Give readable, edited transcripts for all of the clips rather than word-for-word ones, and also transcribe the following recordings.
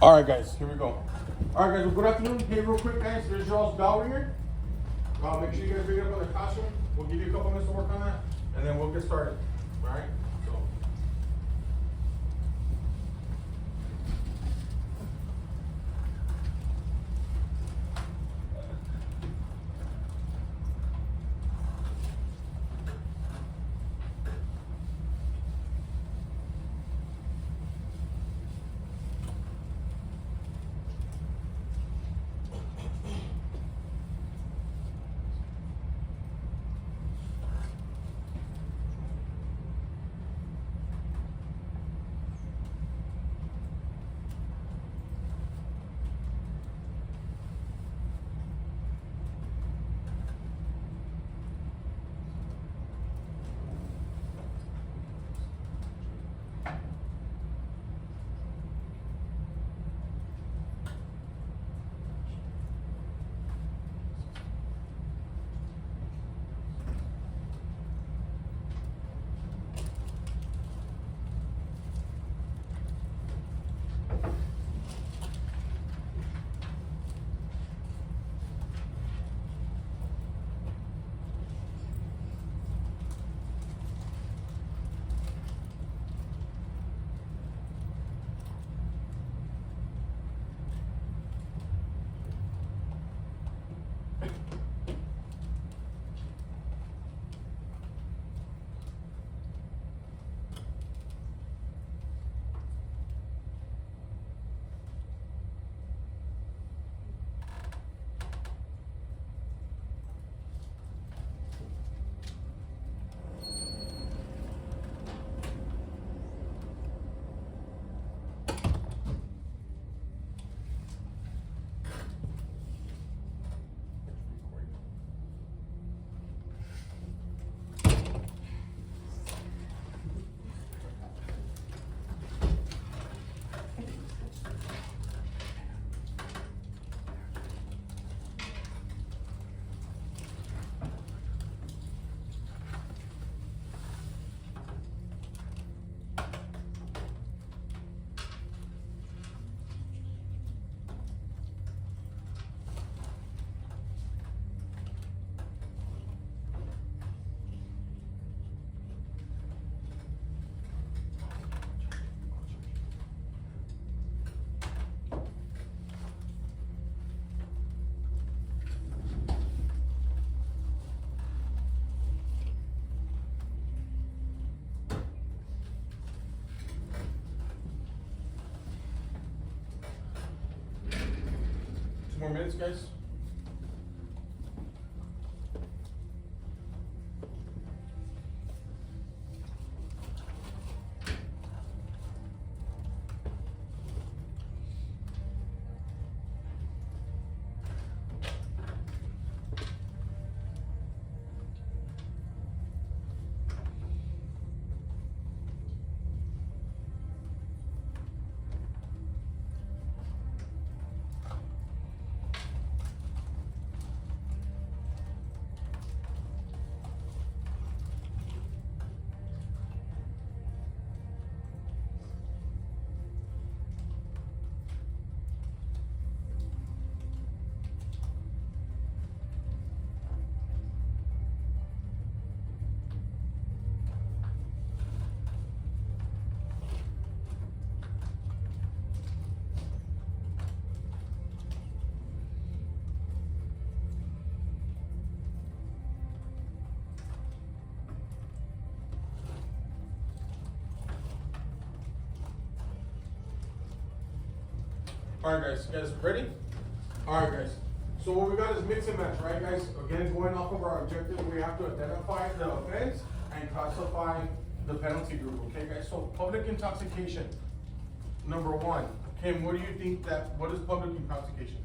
All right, guys, here we go. All right, guys, well, good afternoon. Hey, real quick, guys, there's y'all's bell ringer. Make sure you guys bring it up on the costume. We'll give you a couple minutes to work on that, and then we'll get started. All right? So. 2 more minutes, guys. All right, guys. You guys ready? All right, guys. So what we got is mix and match, right, guys? Again, going off of our objective, we have to identify the offense and classify the penalty group. Okay, guys. So public intoxication, number 1. Kim, what do you think that? What is public intoxication?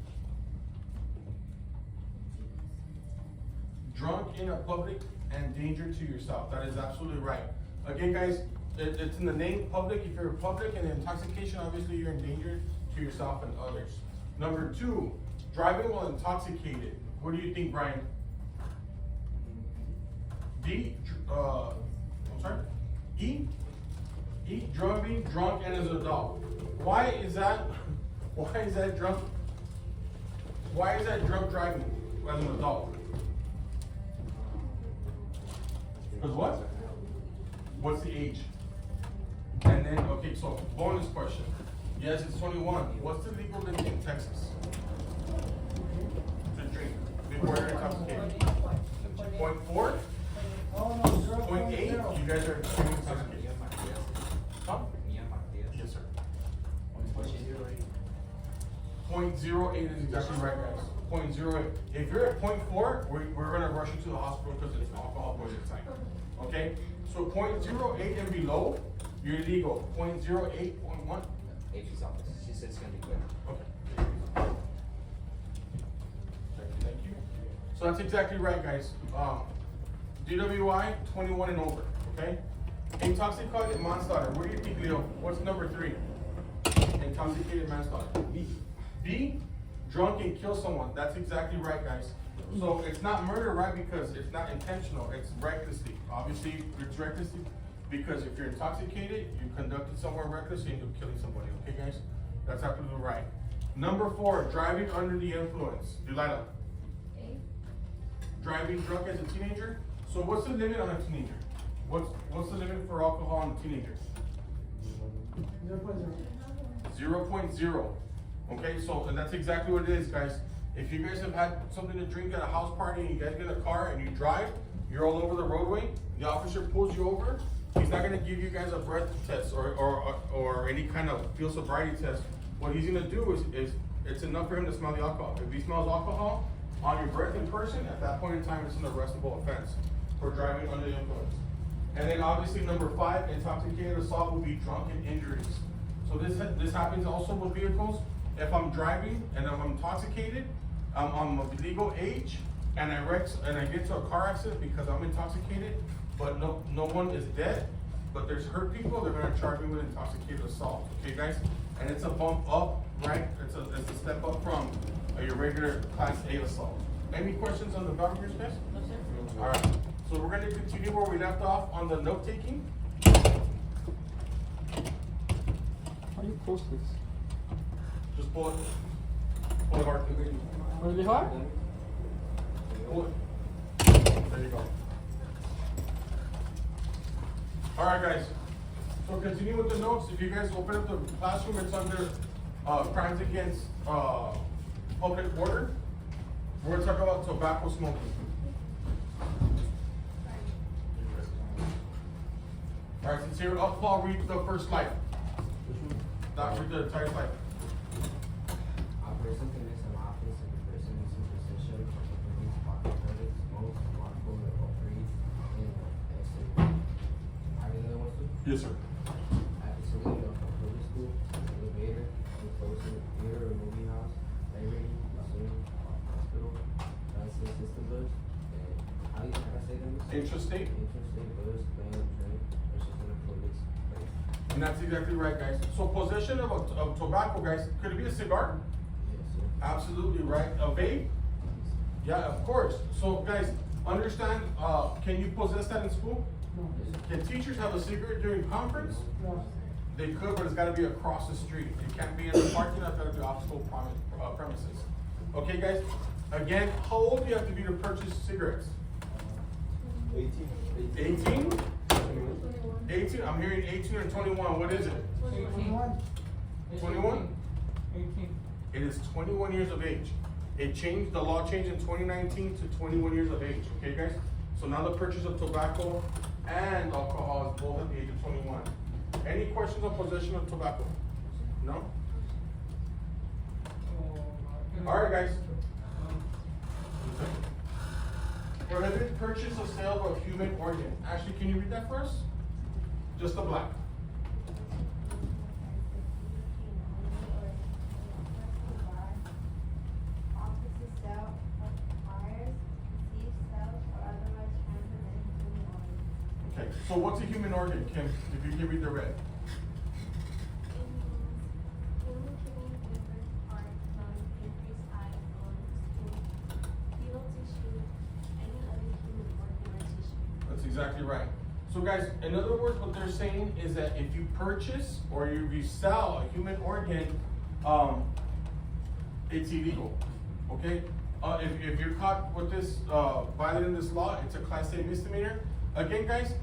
Drunk in a public and danger to yourself. That is absolutely right. Again, guys, it's in the name public. If you're public and intoxication, obviously you're in danger to yourself and others. Number 2, driving while intoxicated. What do you think, Brian? D, I'm sorry? E, driving drunk and as an adult. Why is that? Why is that drunk? Why is that drunk driving as an adult? Because what? What's the age? And then, okay, so bonus question. Yes, it's 21. What's the legal limit in Texas to drink before you're intoxicated? 0.4? 0.8? You guys are intoxicated. Huh? Yes, sir. 0.08 is exactly right, guys. 0.08. If you're at 0.4, we're gonna rush you to the hospital because it's alcohol poisoning. Okay? So 0.08 and below, you're legal. 0.08, 0.1. AP's office. She said it's gonna be quick. Okay. Thank you. So that's exactly right, guys. DWI, 21 and over, okay? Intoxicated manslaughter. Where do you think, Leo? What's number 3? Intoxicated manslaughter. B, drunk and kill someone. That's exactly right, guys. So it's not murder, right? Because it's not intentional. It's recklessly. Obviously, it's recklessly because if you're intoxicated, you conducted someone recklessly and you're killing somebody. Okay, guys? That's absolutely right. Number 4, driving under the influence. Delilah. Driving drunk as a teenager. So what's the limit on a teenager? What's the limit for alcohol on a teenager? 0.0. Okay, so and that's exactly what it is, guys. If you guys have had something to drink at a house party and you guys get a car and you drive, you're all over the roadway, the officer pulls you over, he's not gonna give you guys a breath test or any kind of field sobriety test. What he's gonna do is it's enough for him to smell the alcohol. If he smells alcohol on your breath in person, at that point in time, it's an arrestable offense for driving under the influence. And then obviously number 5, intoxicated assault will be drunken injuries. So this happens also with vehicles. If I'm driving and I'm intoxicated, I'm of legal age, and I get to a car accident because I'm intoxicated, but no one is dead, but there's hurt people, they're gonna charge me with intoxicated assault. Okay, guys? And it's a bump up, right? It's a step up from your regular class A assault. Any questions on the vouchers, guys? No, sir. All right. So we're gonna continue where we left off on the note taking. How do you close this? Just pull it. Pull it hard. Really hard? Pull it. There you go. All right, guys. So continue with the notes. If you guys open up the classroom, it's under crimes against public order. We're gonna talk about tobacco smoking. All right, since here, I'll read the first slide. Not read the entire slide. A person commits an offense if a person is in possession of the police pocket credit, smokes, smartphone, or breathes in excess. Are you another one too? Yes, sir. At the facility of a public school, elevator, enclosing a theater or movie house, library, museum, hospital, transit system bus, and how can I say them? Interstate. Interstate bus, plane, train, versus in a public place. And that's exactly right, guys. So possession of tobacco, guys, could it be a cigar? Yes, sir. Absolutely, right. A vape? Yeah, of course. So, guys, understand, can you possess that in school? Can teachers have a cigarette during conference? They could, but it's gotta be across the street. It can't be in the parking lot, it's gotta be off school premises. Okay, guys? Again, how old do you have to be to purchase cigarettes? 18. 18? 18? I'm hearing 18 or 21. What is it? 21. 21? 18. It is 21 years of age. It changed, the law changed in 2019 to 21 years of age, okay guys? So now the purchase of tobacco and alcohol is both at the age of 21. Any questions on possession of tobacco? No? All right, guys. Prohibited purchase or sale of a human organ. Ashley, can you read that for us? Just the black. Okay, so what's a human organ, Kim, if you can read the red? That's exactly right. So guys, in other words, what they're saying is that if you purchase or you resell a human organ, it's illegal, okay? If you're caught with this, violating this law, it's a class A misdemeanor. Again, guys,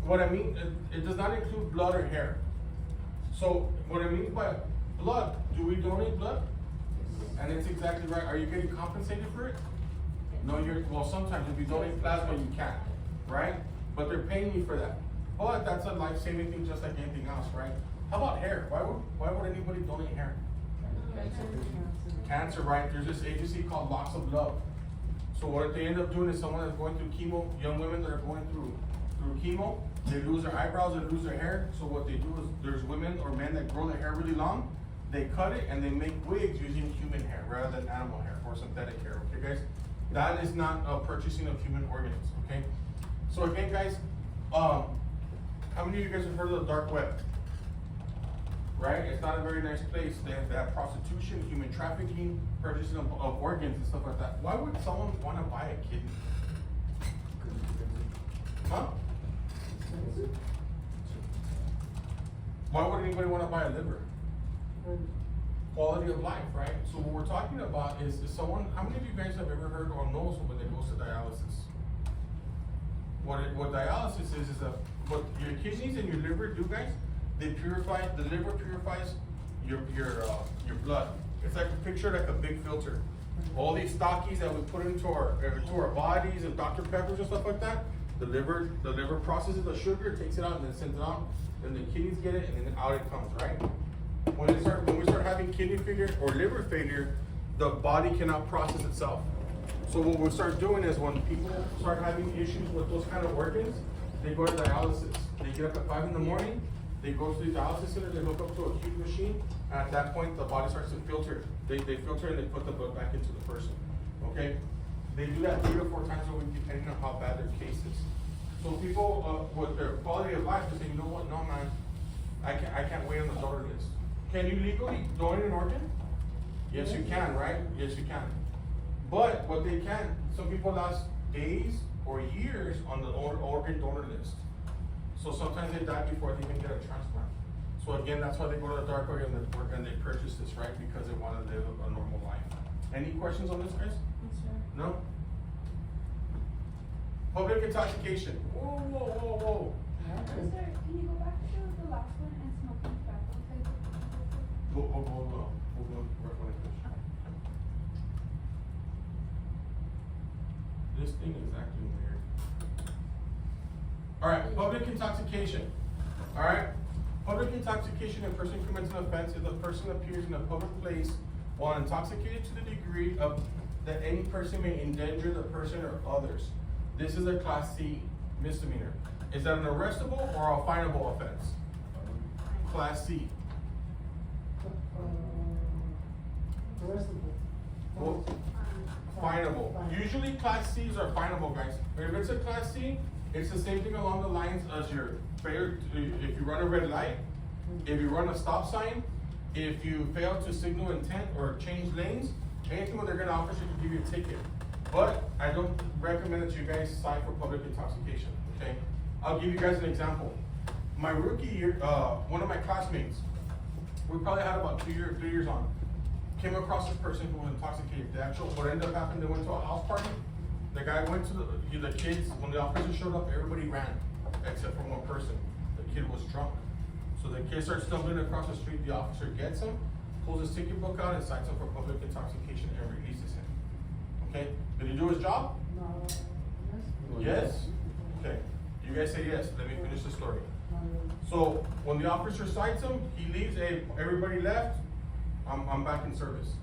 what I mean, it does not include blood or hair. So, what I mean by blood, do we donate blood? And it's exactly right. Are you getting compensated for it? No, well, sometimes if you donate plasma, you can't, right? But they're paying you for that. But that's a life-saving thing just like anything else, right? How about hair? Why would anybody donate hair? Cancer, right? There's this agency called Locks of Love. So what they end up doing is someone that's going through chemo, young women that are going through chemo, they lose their eyebrows, they lose their hair. So what they do is there's women or men that grow their hair really long, they cut it and they make wigs using human hair rather than animal hair or synthetic hair, okay guys? That is not purchasing of human organs, okay? So again, guys, how many of you guys have heard of the dark web? Right? It's not a very nice place. They have prostitution, human trafficking, purchasing of organs and stuff like that. Why would someone want to buy a kidney? Huh? Why would anybody want to buy a liver? Quality of life, right? So what we're talking about is someone, how many of you guys have ever heard or know someone that goes to dialysis? What dialysis is that what your kidneys and your liver do, guys, they purify, the liver purifies your blood. It's like a picture, like a big filter. All these stockies that we put into our bodies and Dr. Peppers and stuff like that, the liver processes the sugar, takes it out and then sends it out, then the kidneys get it and then out it comes, right? When we start having kidney failure or liver failure, the body cannot process itself. So what we'll start doing is when people start having issues with those kind of organs, they go to dialysis. They get up at 5 in the morning, they go to the dialysis center, they hook up to a huge machine, and at that point the body starts to filter. They filter and they put the blood back into the person, okay? They do that 3 to 4 times a week depending on how bad their case is. So people with their quality of life, they say, you know what, no man, I can't wait on the donor list. Can you legally donate an organ? Yes, you can, right? Yes, you can. But what they can, some people last days or years on the organ donor list. So sometimes they die before they even get a transplant. So again, that's why they go to the dark web and they purchase this, right? Because they want to live a normal life. Any questions on this, guys? No? Public intoxication. Whoa, whoa, whoa, whoa. Sir, can you go back to the last one and smoking tobacco? We'll work on it. This thing is acting weird. Alright, public intoxication. Alright? Public intoxication, a person commits an offense if the person appears in a public place while intoxicated to the degree of that any person may endanger the person or others. This is a Class C misdemeanor. Is that an arrestable or a finable offense? Class C. Well, finable. Usually Class C's are finable, guys. But if it's a Class C, it's the same thing along the lines as your failure if you run a red light, if you run a stop sign, if you fail to signal intent or change lanes, anything where they're gonna officer to give you a ticket. But I don't recommend that you guys sign for public intoxication, okay? I'll give you guys an example. My rookie year, one of my classmates, we probably had about 3 years on, came across this person who was intoxicated. What ended up happening, they went to a house party. The guy went to the kids, when the officer showed up, everybody ran, except for one person. The kid was drunk. So the kid starts stumbling across the street, the officer gets him, pulls his ticket book out and cites him for public intoxication and releases him. Okay, did he do his job? No. Yes? Okay, you guys say yes, let me finish the story. So, when the officer cites him, he leaves, everybody left, I'm back in service.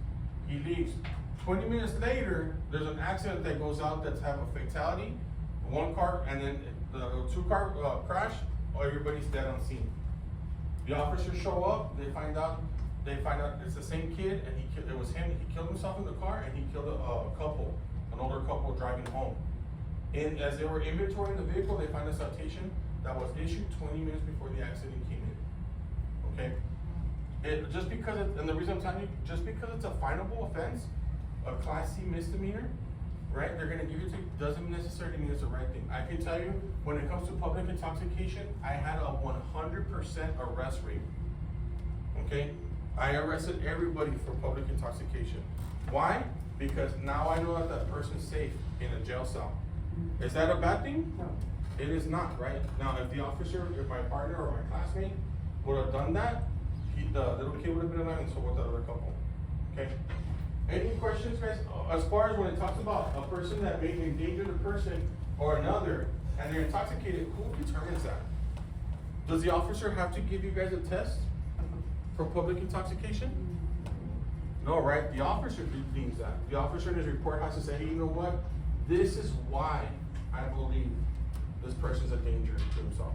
He leaves. 20 minutes later, there's an accident that goes out that's have a fatality, one car, and then the 2-car crash, everybody's dead on scene. The officers show up, they find out it's the same kid, and it was him, he killed himself in the car, and he killed a couple, an older couple driving home. And as they were inventorying the vehicle, they find a citation that was issued 20 minutes before the accident came in, okay? And the reason I'm telling you, just because it's a finable offense, a Class C misdemeanor, right, they're gonna give you a doesn't necessarily mean it's the right thing. I can tell you, when it comes to public intoxication, I had a 100% arrest rate, okay? I arrested everybody for public intoxication. Why? Because now I know that that person's safe in a jail cell. Is that a bad thing? No. It is not, right? Now, if the officer, if my partner or my classmate would have done that, the little kid would have been alive, and so would the other couple. Okay? Any questions, guys? As far as when it talks about a person that may endanger the person or another, and they're intoxicated, who determines that? Does the officer have to give you guys a test for public intoxication? No, right? The officer deems that. The officer in his report has to say, hey, you know what? This is why I believe this person's a danger to himself.